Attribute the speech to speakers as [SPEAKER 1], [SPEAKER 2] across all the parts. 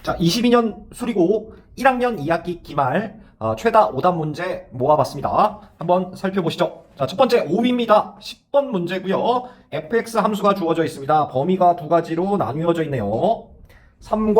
[SPEAKER 1] 자, 22년 수리고 1학년 2학기 기말 최다 오답 문제 모아봤습니다. 한번 살펴보시죠. 자, 첫 번째 5위입니다. 10번 문제고요. fx 함수가 주어져 있습니다. 범위가 두 가지로 나뉘어져 있네요. 3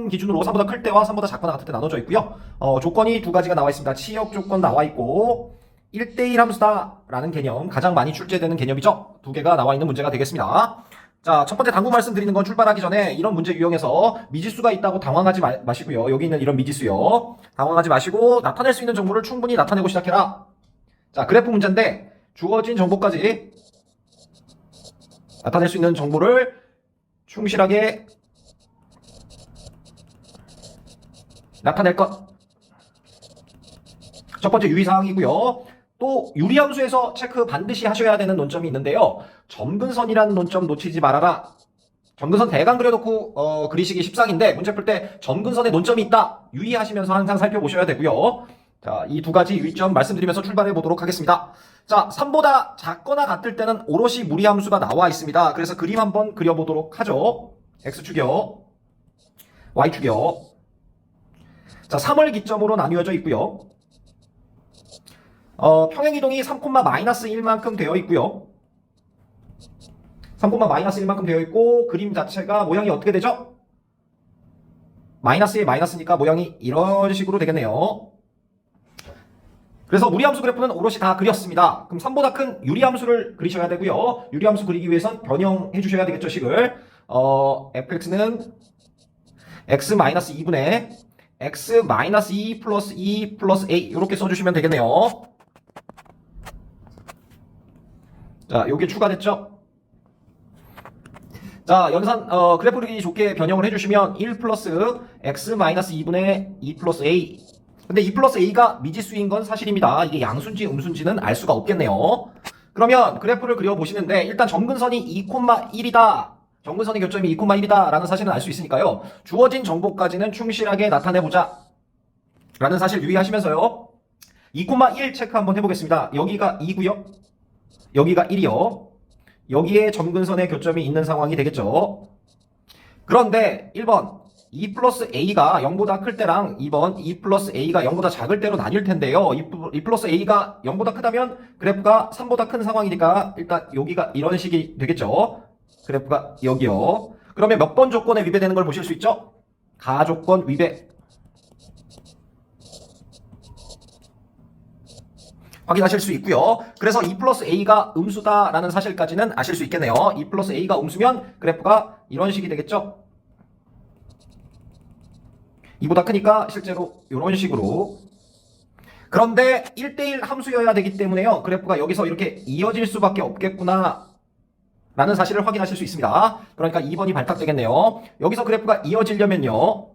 [SPEAKER 1] 기준으로 3보다 클 때와 3보다 작거나 같을 때 나눠져 있고요. 조건이 두 가지가 나와 있습니다. 치역 조건 나와 있고 1대1 함수다라는 개념, 가장 많이 출제되는 개념이죠. 두 개가 나와 있는 문제가 되겠습니다. 자, 첫 번째 당부 말씀드리는 건 출발하기 전에 이런 문제 유형에서 미지수가 있다고 당황하지 마시고요. 여기 있는 이런 미지수요. 당황하지 마시고 나타낼 수 있는 정보를 충분히 나타내고 시작해라. 자, 그래프 문제인데 주어진 정보까지 나타낼 수 있는 정보를 충실하게 나타낼 것. 첫 번째 유의사항이고요. 또 유리함수에서 체크 반드시 하셔야 되는 논점이 있는데요. 점근선이라는 논점 놓치지 말아라. 점근선 대강 그려놓고 그리시기 십상인데 문제 풀 때 점근선에 논점이 있다. 유의하시면서 항상 살펴보셔야 되고요. 자, 이 두 가지 유의점 말씀드리면서 출발해 보도록 하겠습니다. 자, 3보다 작거나 같을 때는 오롯이 무리함수가 나와 있습니다. 그래서 그림 한번 그려보도록 하죠. X축이요. Y축이요. 자, 3을 기점으로 나뉘어져 있고요. 평행이동이 3,-1만큼 되어 있고요. 3,-1만큼 되어 있고 그림 자체가 모양이 어떻게 되죠? 마이너스에 마이너스니까 모양이 이런 식으로 되겠네요. 그래서 무리함수 그래프는 오롯이 다 그렸습니다. 그럼 3보다 큰 유리함수를 그리셔야 되고요. 유리함수 그리기 위해선 변형해 주셔야 되겠죠, 식을. fx는 x-2분의 x-2 플러스 2 플러스 a 이렇게 써주시면 되겠네요. 자, 요게 추가됐죠? 자, 연산, 그래프 그리기 좋게 변형을 해주시면 1 플러스 x-2분의 2 플러스 a. 근데 2 플러스 a가 미지수인 건 사실입니다. 이게 양수인지 음수인지는 알 수가 없겠네요. 그러면 그래프를 그려보시는데 일단 점근선이 2,1이다. 점근선의 교점이 2,1이다 라는 사실은 알 수 있으니까요. 주어진 정보까지는 충실하게 나타내보자 라는 사실 유의하시면서요. 2,1 체크 한번 해보겠습니다. 여기가 2고요. 여기가 1이요. 여기에 점근선의 교점이 있는 상황이 되겠죠. 그런데 1번 2 플러스 a가 0보다 클 때랑 2번 2 플러스 a가 0보다 작을 때로 나뉠 텐데요. 2 플러스 a가 0보다 크다면 그래프가 3보다 큰 상황이니까 일단 여기가 이런 식이 되겠죠. 그래프가 여기요. 그러면 몇 번 조건에 위배되는 걸 보실 수 있죠? 가조건 위배. 확인하실 수 있고요. 그래서 2 플러스 a가 음수다라는 사실까지는 아실 수 있겠네요. 2 플러스 a가 음수면 그래프가 이런 식이 되겠죠. 2보다 크니까 실제로 이런 식으로. 그런데 1대1 함수여야 되기 때문에요. 그래프가 여기서 이렇게 이어질 수밖에 없겠구나 라는 사실을 확인하실 수 있습니다. 그러니까 2번이 발탁되겠네요. 여기서 그래프가 이어지려면요.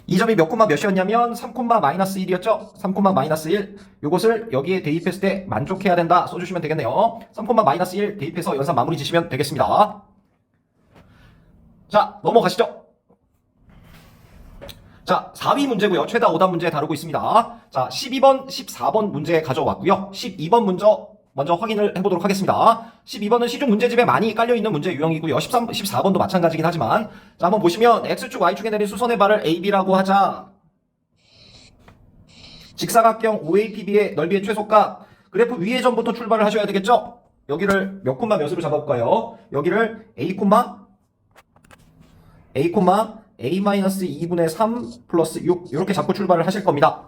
[SPEAKER 1] 이 점이 몇 콤마 몇이었냐면 3,-1이었죠? 3,-1. 요것을 여기에 대입했을 때 만족해야 된다 써주시면 되겠네요. 3,-1 대입해서 연산 마무리 지시면 되겠습니다. 자, 넘어가시죠. 자, 4위 문제고요. 최다 오답 문제 다루고 있습니다. 자, 12번, 14번 문제 가져왔고요. 12번 먼저 확인을 해보도록 하겠습니다. 12번은 시중 문제집에 많이 깔려있는 문제 유형이고요. 14번도 마찬가지긴 하지만 자, 한번 보시면 X축, Y축에 내린 수선의 발을 AB라고 하자. 직사각형 OAPB의 넓이의 최소값. 그래프 위의 점부터 출발을 하셔야 되겠죠? 여기를 몇 콤마 몇으로 잡아볼까요? 여기를 A, A-2분의 3 플러스 6 이렇게 잡고 출발을 하실 겁니다.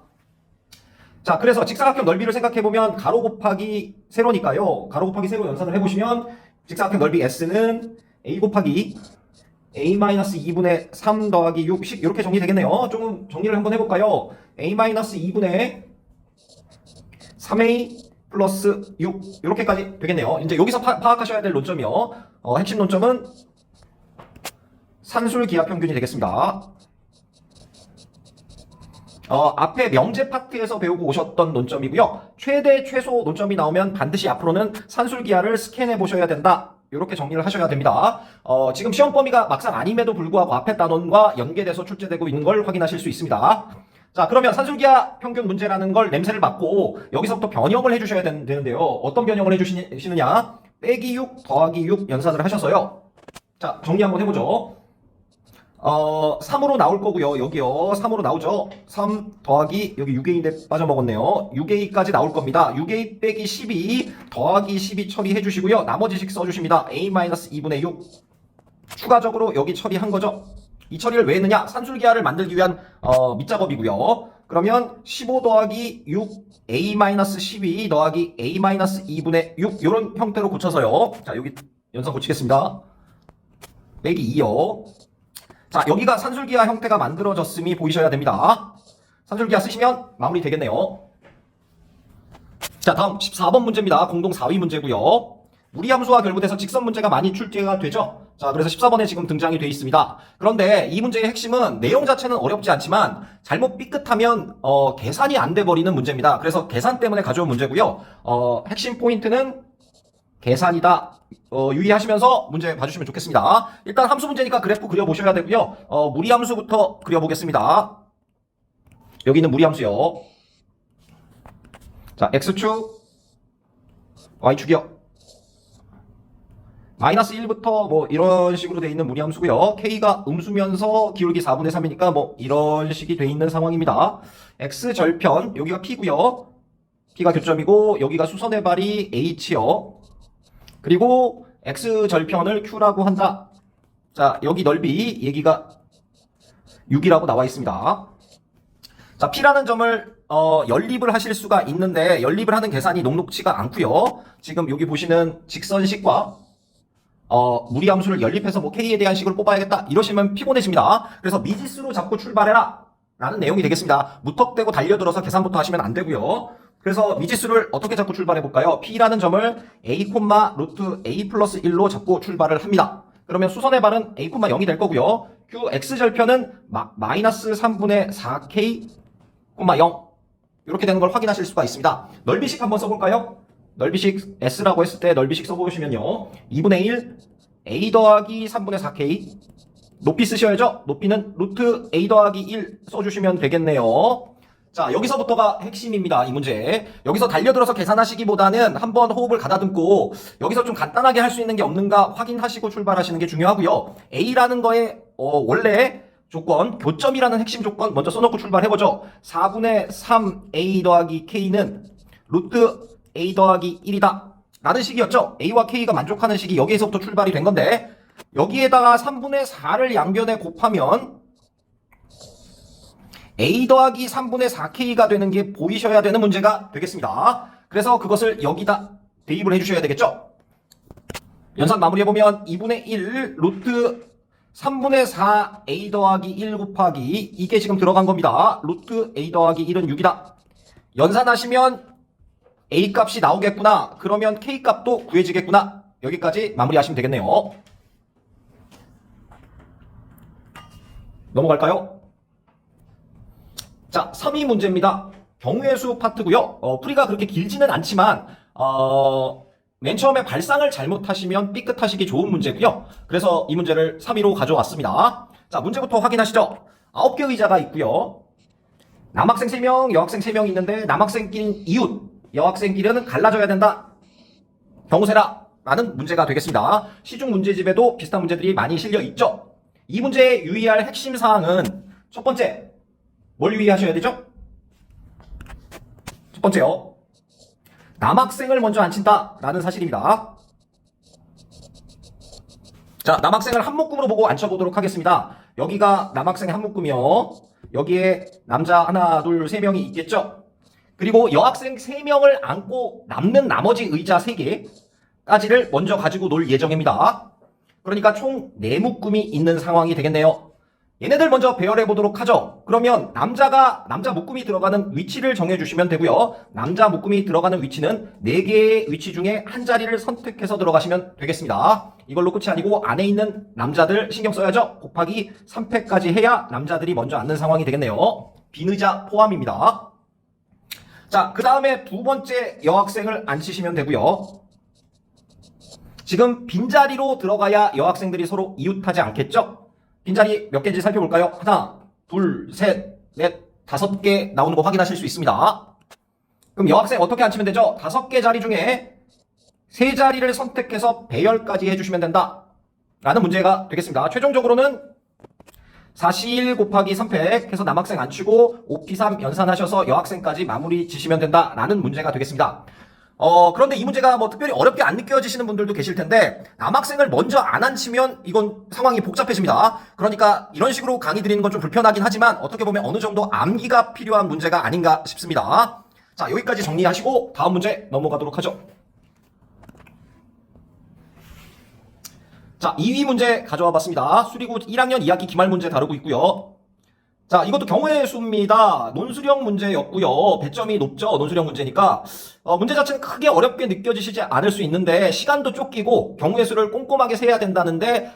[SPEAKER 1] 자, 그래서 직사각형 넓이를 생각해보면 가로 곱하기 세로니까요. 가로 곱하기 세로 연산을 해보시면 직사각형 넓이 S는 A 곱하기 A-2분의 3 더하기 6씩 이렇게 정리되겠네요. 조금 정리를 한번 해볼까요? A-2분의 3A 플러스 6 이렇게까지 되겠네요. 이제 여기서 파악하셔야 될 논점이요. 핵심 논점은 산술기압 평균이 되겠습니다. 앞에 명제 파트에서 배우고 오셨던 논점이고요. 최대 최소 논점이 나오면 반드시 앞으로는 산술기압을 스캔해 보셔야 된다. 이렇게 정리를 하셔야 됩니다. 지금 시험 범위가 막상 아님에도 불구하고 앞에 단원과 연계돼서 출제되고 있는 걸 확인하실 수 있습니다. 자, 그러면 산술기압 평균 문제라는 걸 냄새를 맡고 여기서부터 변형을 해주셔야 되는데요. 어떤 변형을 해주시느냐? 빼기 6 더하기 6 연산을 하셔서요. 자, 정리 한번 해보죠. 3으로 나올 거고요. 여기요. 3으로 나오죠. 3 더하기 여기 6a인데 빠져먹었네요. 6a까지 나올 겁니다. 6a 빼기 12 더하기 12 처리해 주시고요. 나머지식 써주십니다. a-2분의 6 추가적으로 여기 처리한 거죠. 이 처리를 왜 했느냐? 산술기하를 만들기 위한 밑작업이고요. 그러면 15 더하기 6 a-12 더하기 a-2분의 6 이런 형태로 고쳐서요. 자, 여기 연산 고치겠습니다. 빼기 2요. 자, 여기가 산술기하 형태가 만들어졌음이 보이셔야 됩니다. 산술기하 쓰시면 마무리 되겠네요. 자, 다음 14번 문제입니다. 공동 4위 문제고요. 무리함수와 결부돼서 직선 문제가 많이 출제가 되죠. 자, 그래서 14번에 지금 등장이 되어 있습니다. 그런데 이 문제의 핵심은 내용 자체는 어렵지 않지만 잘못 삐끗하면 계산이 안 돼 버리는 문제입니다. 그래서 계산 때문에 가져온 문제고요. 핵심 포인트는 계산이다. 유의하시면서 문제 봐주시면 좋겠습니다. 일단 함수 문제니까 그래프 그려보셔야 되고요. 무리함수부터 그려보겠습니다. 여기는 무리함수요. 자, x축, y축이요. 마이너스 1부터 뭐 이런 식으로 돼 있는 무리함수고요. k가 음수면서 기울기 4분의 3이니까 뭐 이런 식이 돼 있는 상황입니다. x절편, 여기가 p고요. p가 교점이고 여기가 수선의 발이 h요. 그리고 x절편을 q라고 한다. 자, 여기 넓이 얘기가 6이라고 나와 있습니다. 자, p라는 점을 연립을 하실 수가 있는데 연립을 하는 계산이 녹록치가 않고요. 지금 여기 보시는 직선식과 무리함수를 연립해서 뭐 k에 대한 식을 뽑아야겠다 이러시면 피곤해집니다. 그래서 미지수로 잡고 출발해라 라는 내용이 되겠습니다. 무턱대고 달려들어서 계산부터 하시면 안 되고요. 그래서 미지수를 어떻게 잡고 출발해 볼까요? p라는 점을 a, 루트 a 플러스 1로 잡고 출발을 합니다. 그러면 수선의 발은 a, 0이 될 거고요. q x절편은 마이너스 3분의 4k, 0 이렇게 되는 걸 확인하실 수가 있습니다. 넓이식 한번 써볼까요? 넓이식 s라고 했을 때 넓이식 써보시면요. 2분의 1 a 더하기 3분의 4k 높이 쓰셔야죠. 높이는 루트 a 더하기 1 써주시면 되겠네요. 자, 여기서부터가 핵심입니다. 이 문제. 여기서 달려들어서 계산하시기보다는 한번 호흡을 가다듬고 여기서 좀 간단하게 할 수 있는 게 없는가 확인하시고 출발하시는 게 중요하고요. a라는 거에 원래 조건, 교점이라는 핵심 조건 먼저 써놓고 출발해보죠. 4분의 3a 더하기 k는 루트 a 더하기 1이다 라는 식이었죠. a와 k가 만족하는 식이 여기에서부터 출발이 된 건데 여기에다가 3분의 4를 양변에 곱하면 a 더하기 3분의 4k가 되는 게 보이셔야 되는 문제가 되겠습니다. 그래서 그것을 여기다 대입을 해주셔야 되겠죠. 연산 마무리해보면 2분의 1 루트 3분의 4 a 더하기 1 곱하기 이게 지금 들어간 겁니다. 루트 a 더하기 1은 6이다. 연산하시면 a 값이 나오겠구나. 그러면 k 값도 구해지겠구나. 여기까지 마무리하시면 되겠네요. 넘어갈까요? 자, 3위 문제입니다. 경우의 수 파트고요. 풀이가 그렇게 길지는 않지만 맨 처음에 발상을 잘못하시면 삐끗하시기 좋은 문제고요. 그래서 이 문제를 3위로 가져왔습니다. 자, 문제부터 확인하시죠. 9개 의자가 있고요. 남학생 3명, 여학생 3명 있는데 남학생끼리는 이웃, 여학생끼리는 갈라져야 된다. 경우세라 라는 문제가 되겠습니다. 시중 문제집에도 비슷한 문제들이 많이 실려 있죠. 이 문제에 유의할 핵심 사항은 첫 번째, 뭘 유의하셔야 되죠? 첫 번째요. 남학생을 먼저 앉힌다 라는 사실입니다. 자, 남학생을 한 묶음으로 보고 앉혀보도록 하겠습니다. 여기가 남학생의 한 묶음이요. 여기에 남자 하나, 둘, 3명이 있겠죠? 그리고 여학생 3명을 안고 남는 나머지 의자 3개까지를 먼저 가지고 놀 예정입니다. 그러니까 총 4묶음이 있는 상황이 되겠네요. 얘네들 먼저 배열해 보도록 하죠. 그러면 남자 묶음이 들어가는 위치를 정해 주시면 되고요. 남자 묶음이 들어가는 위치는 4개의 위치 중에 한 자리를 선택해서 들어가시면 되겠습니다. 이걸로 끝이 아니고 안에 있는 남자들 신경 써야죠. 곱하기 3패까지 해야 남자들이 먼저 앉는 상황이 되겠네요. 빈 의자 포함입니다. 자, 그 다음에 두 번째 여학생을 앉히시면 되고요. 지금 빈자리로 들어가야 여학생들이 서로 이웃하지 않겠죠? 빈자리 몇 개인지 살펴볼까요? 하나, 둘, 셋, 넷, 5개 나오는 거 확인하실 수 있습니다. 그럼 여학생 어떻게 앉히면 되죠? 5개 자리 중에 3자리를 선택해서 배열까지 해주시면 된다 라는 문제가 되겠습니다. 최종적으로는 41 곱하기 3팩 해서 남학생 안 치고 5P3 연산하셔서 여학생까지 마무리 지시면 된다라는 문제가 되겠습니다. 그런데 이 문제가 뭐 특별히 어렵게 안 느껴지시는 분들도 계실 텐데, 남학생을 먼저 안 앉히면 이건 상황이 복잡해집니다. 그러니까 이런 식으로 강의 드리는 건 좀 불편하긴 하지만 어떻게 보면 어느 정도 암기가 필요한 문제가 아닌가 싶습니다. 자, 여기까지 정리하시고 다음 문제 넘어가도록 하죠. 자, 2위 문제 가져와 봤습니다. 수리고 1학년 2학기 기말 문제 다루고 있고요. 자, 이것도 경우의 수입니다. 논술형 문제였고요. 배점이 높죠. 논술형 문제니까 문제 자체는 크게 어렵게 느껴지시지 않을 수 있는데, 시간도 쫓기고 경우의 수를 꼼꼼하게 세야 된다는데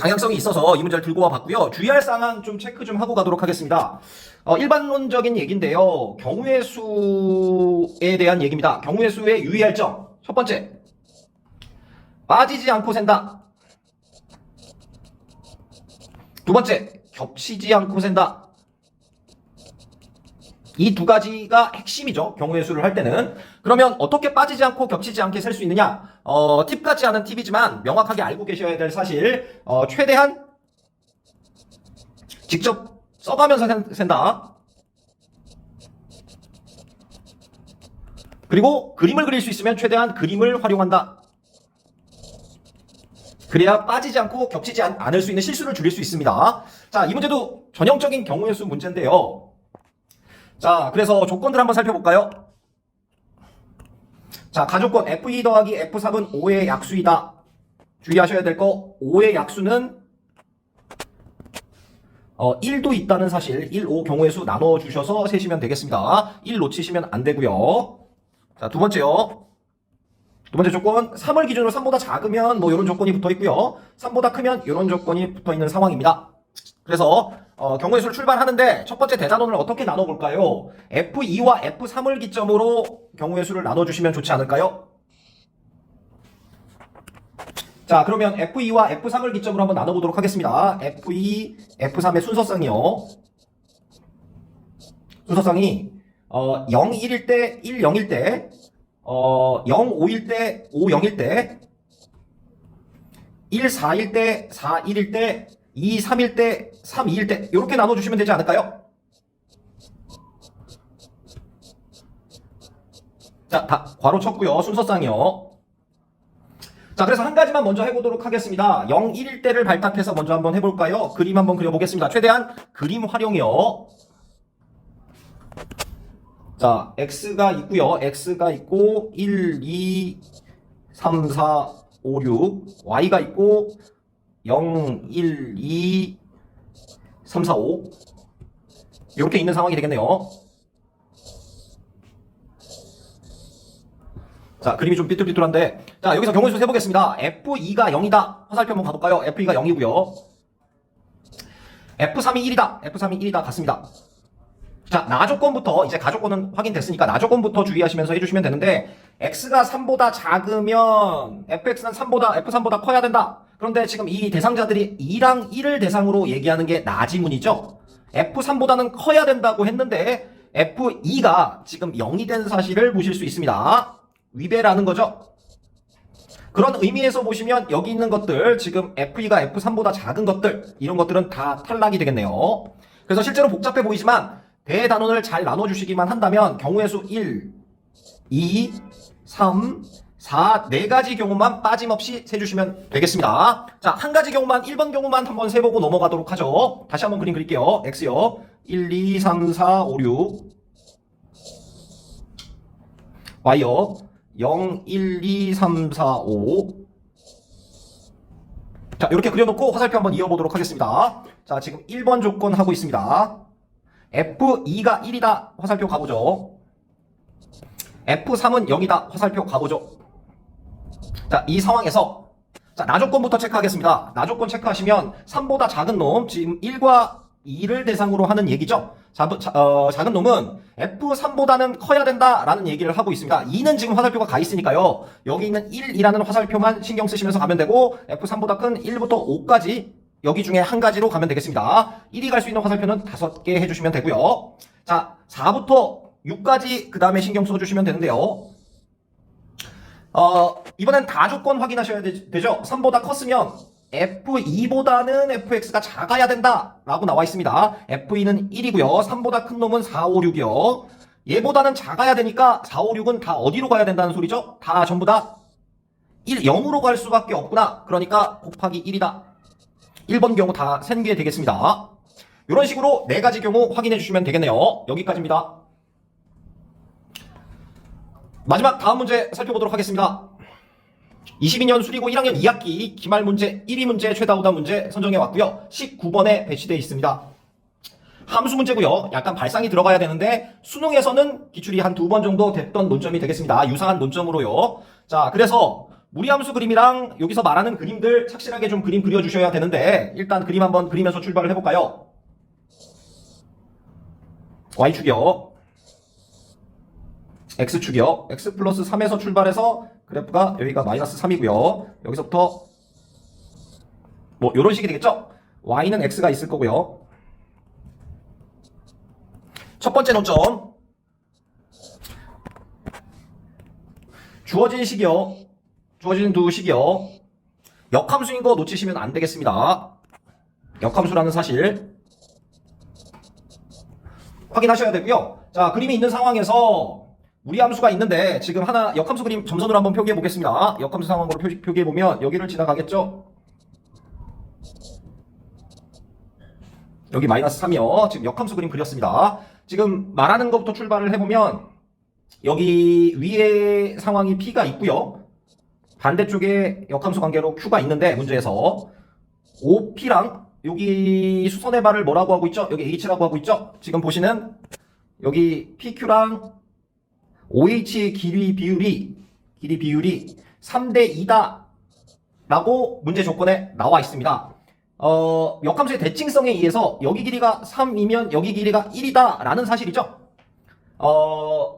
[SPEAKER 1] 방향성이 있어서 이 문제를 들고 와봤고요. 주의할 사항 좀 체크 좀 하고 가도록 하겠습니다. 일반론적인 얘기인데요. 경우의 수에 대한 얘기입니다. 경우의 수에 유의할 점. 첫 번째, 빠지지 않고 센다. 두 번째, 겹치지 않고 센다. 이 두 가지가 핵심이죠. 경우의 수를 할 때는. 그러면 어떻게 빠지지 않고 겹치지 않게 셀 수 있느냐? 팁 같지 않은 팁이지만 명확하게 알고 계셔야 될 사실, 최대한 직접 써가면서 센다. 그리고 그림을 그릴 수 있으면 최대한 그림을 활용한다. 그래야 빠지지 않고 겹치지 않을 수 있는 실수를 줄일 수 있습니다. 자, 이 문제도 전형적인 경우의 수 문제인데요. 자, 그래서 조건들 한번 살펴볼까요? 자, 가조건 F2 더하기 F3은 5의 약수이다. 주의하셔야 될 거, 5의 약수는 1도 있다는 사실, 1, 5 경우의 수 나눠주셔서 세시면 되겠습니다. 1 놓치시면 안 되고요. 자, 두 번째요. 두 번째 조건, 3을 기준으로 3보다 작으면 뭐 이런 조건이 붙어 있고요. 3보다 크면 이런 조건이 붙어 있는 상황입니다. 그래서 경우의 수를 출발하는데 첫 번째 대단원을 어떻게 나눠볼까요? F2와 F3을 기점으로 경우의 수를 나눠주시면 좋지 않을까요? 자, 그러면 F2와 F3을 기점으로 한번 나눠보도록 하겠습니다. F2, F3의 순서상이요. 순서상이 0, 1일 때, 1, 0일 때, 0, 5일 때, 5, 0일 때, 1, 4일 때, 4, 1일 때, 2, 3일 때, 3, 2일 때 이렇게 나눠주시면 되지 않을까요? 자, 다 괄호 쳤고요. 순서상이요. 자, 그래서 한 가지만 먼저 해보도록 하겠습니다. 0, 1일 때를 발탁해서 먼저 한번 해볼까요? 그림 한번 그려보겠습니다. 최대한 그림 활용이요. 자, X가 있고요. X가 있고 1, 2, 3, 4, 5, 6 Y가 있고 0, 1, 2, 3, 4, 5 이렇게 있는 상황이 되겠네요. 자, 그림이 좀 삐뚤삐뚤한데, 자, 여기서 경우의 수 세보겠습니다. F2가 0이다. 화살표 한번 가볼까요? F2가 0이고요. F3이 1이다. F3이 1이다. 같습니다. 자, 나조건부터, 이제 가조건은 확인됐으니까 나조건부터 주의하시면서 해주시면 되는데, X가 3보다 작으면 Fx는 3보다 커야 된다. 그런데 지금 이 대상자들이 2랑 1을 대상으로 얘기하는 게 나지문이죠. F3보다는 커야 된다고 했는데 F2가 지금 0이 된 사실을 보실 수 있습니다. 위배라는 거죠. 그런 의미에서 보시면 여기 있는 것들, 지금 F2가 F3보다 작은 것들, 이런 것들은 다 탈락이 되겠네요. 그래서 실제로 복잡해 보이지만 대단원을 잘 나눠주시기만 한다면 경우의 수 1, 2, 3, 4, 4가지 경우만 빠짐없이 세주시면 되겠습니다. 자, 한 가지 경우만, 1번 경우만 한번 세보고 넘어가도록 하죠. 다시 한번 그림 그릴게요. X요. 1, 2, 3, 4, 5, 6. Y요. 0, 1, 2, 3, 4, 5. 자, 이렇게 그려놓고 화살표 한번 이어보도록 하겠습니다. 자, 지금 1번 조건 하고 있습니다. F2가 1이다. 화살표 가보죠. F3은 0이다. 화살표 가보죠. 자, 이 상황에서 자, 나조건부터 체크하겠습니다. 나조건 체크하시면 3보다 작은 놈, 지금 1과 2를 대상으로 하는 얘기죠. 작은 놈은 F3보다는 커야 된다라는 얘기를 하고 있습니다. 2는 지금 화살표가 가 있으니까요. 여기 있는 1이라는 화살표만 신경 쓰시면서 가면 되고, F3보다 큰 1부터 5까지 여기 중에 한 가지로 가면 되겠습니다. 1이 갈 수 있는 화살표는 5개 해주시면 되고요. 자, 4부터 6까지 그 다음에 신경 써주시면 되는데요. 이번엔 다조건 확인하셔야 되죠. 3보다 컸으면 F2보다는 fx가 작아야 된다라고 나와 있습니다. F2는 1이고요. 3보다 큰 놈은 4, 5, 6이요. 얘보다는 작아야 되니까 4, 5, 6은 다 어디로 가야 된다는 소리죠? 다 전부 다 0으로 갈 수밖에 없구나. 그러니까 곱하기 1이다. 1번 경우 다 생기게 되겠습니다. 이런 식으로 4가지 경우 확인해 주시면 되겠네요. 여기까지입니다. 마지막 다음 문제 살펴보도록 하겠습니다. 22년 수리고 1학년 2학기 기말 문제 1위 문제 최다 오답 문제 선정해 왔고요. 19번에 배치되어 있습니다. 함수 문제고요. 약간 발상이 들어가야 되는데 수능에서는 기출이 한 2번 정도 됐던 논점이 되겠습니다. 유사한 논점으로요. 자, 그래서 무리함수 그림이랑 여기서 말하는 그림들 착실하게 좀 그림 그려주셔야 되는데 일단 그림 한번 그리면서 출발을 해볼까요? Y축이요. X축이요. X 플러스 3에서 출발해서 그래프가 여기가 마이너스 3이고요. 여기서부터 뭐 요런 식이 되겠죠? Y는 X가 있을 거고요. 첫 번째 논점. 주어진 식이요. 주어진 두 식이요. 역함수인 거 놓치시면 안 되겠습니다. 역함수라는 사실 확인하셔야 되고요. 자, 그림이 있는 상황에서 무리함수가 있는데 지금 하나 역함수 그림 점선으로 한번 표기해 보겠습니다. 역함수 상황으로 표기해 보면 여기를 지나가겠죠? 여기 마이너스 3이요. 지금 역함수 그림 그렸습니다. 지금 말하는 것부터 출발을 해보면 여기 위에 상황이 P가 있고요. 반대쪽에 역함수 관계로 Q가 있는데 문제에서 OP랑 여기 수선의 발을 뭐라고 하고 있죠? 여기 H라고 하고 있죠? 지금 보시는 여기 PQ랑 OH 길이 비율이 3대 2다 라고 문제 조건에 나와 있습니다. 역함수의 대칭성에 의해서 여기 길이가 3이면 여기 길이가 1이다 라는 사실이죠.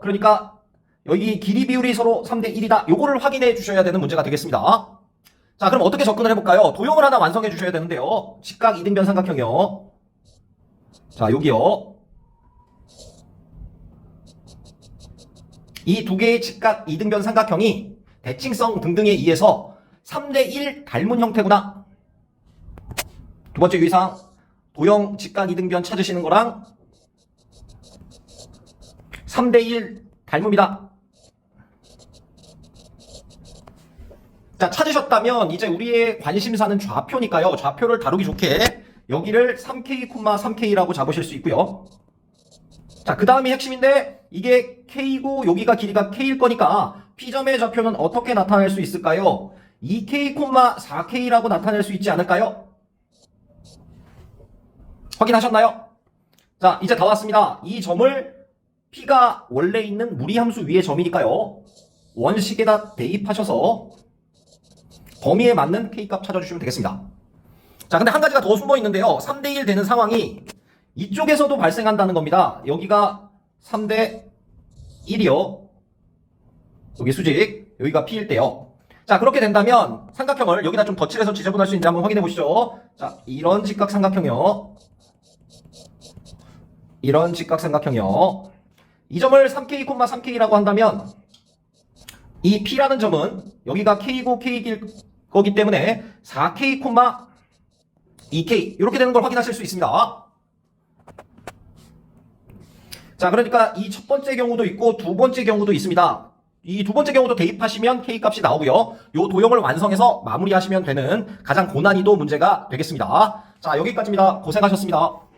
[SPEAKER 1] 그러니까 여기 길이 비율이 서로 3대 1이다. 요거를 확인해 주셔야 되는 문제가 되겠습니다. 자, 그럼 어떻게 접근을 해볼까요? 도형을 하나 완성해 주셔야 되는데요. 직각 이등변 삼각형이요. 자, 여기요. 이 두 개의 직각 이등변 삼각형이 대칭성 등등에 의해서 3대 1 닮은 형태구나. 두 번째 유의사항, 도형 직각 이등변 찾으시는 거랑 3대 1 닮음이다. 자, 찾으셨다면 이제 우리의 관심사는 좌표니까요. 좌표를 다루기 좋게 여기를 3K, 3K라고 잡으실 수 있고요. 자, 그 다음이 핵심인데 이게 K고 여기가 길이가 K일 거니까 P점의 좌표는 어떻게 나타낼 수 있을까요? 2K, 4K라고 나타낼 수 있지 않을까요? 확인하셨나요? 자, 이제 다 왔습니다. 이 점을 P가 원래 있는 무리함수 위의 점이니까요. 원식에다 대입하셔서 범위에 맞는 K값 찾아주시면 되겠습니다. 자, 근데 한 가지가 더 숨어 있는데요. 3대 1 되는 상황이 이쪽에서도 발생한다는 겁니다. 여기가 3대 1이요. 여기 수직, 여기가 P일 때요. 자, 그렇게 된다면 삼각형을 여기다 좀 덧칠해서 지저분할 수 있는지 한번 확인해 보시죠. 자, 이런 직각 삼각형이요. 이런 직각 삼각형이요. 이 점을 3K, 3K라고 한다면 이 P라는 점은 여기가 K고 K일 거기 때문에 4K, 2K 이렇게 되는 걸 확인하실 수 있습니다. 자, 그러니까 이 첫 번째 경우도 있고 두 번째 경우도 있습니다. 이 두 번째 경우도 대입하시면 K 값이 나오고요. 요 도형을 완성해서 마무리하시면 되는 가장 고난이도 문제가 되겠습니다. 자, 여기까지입니다. 고생하셨습니다.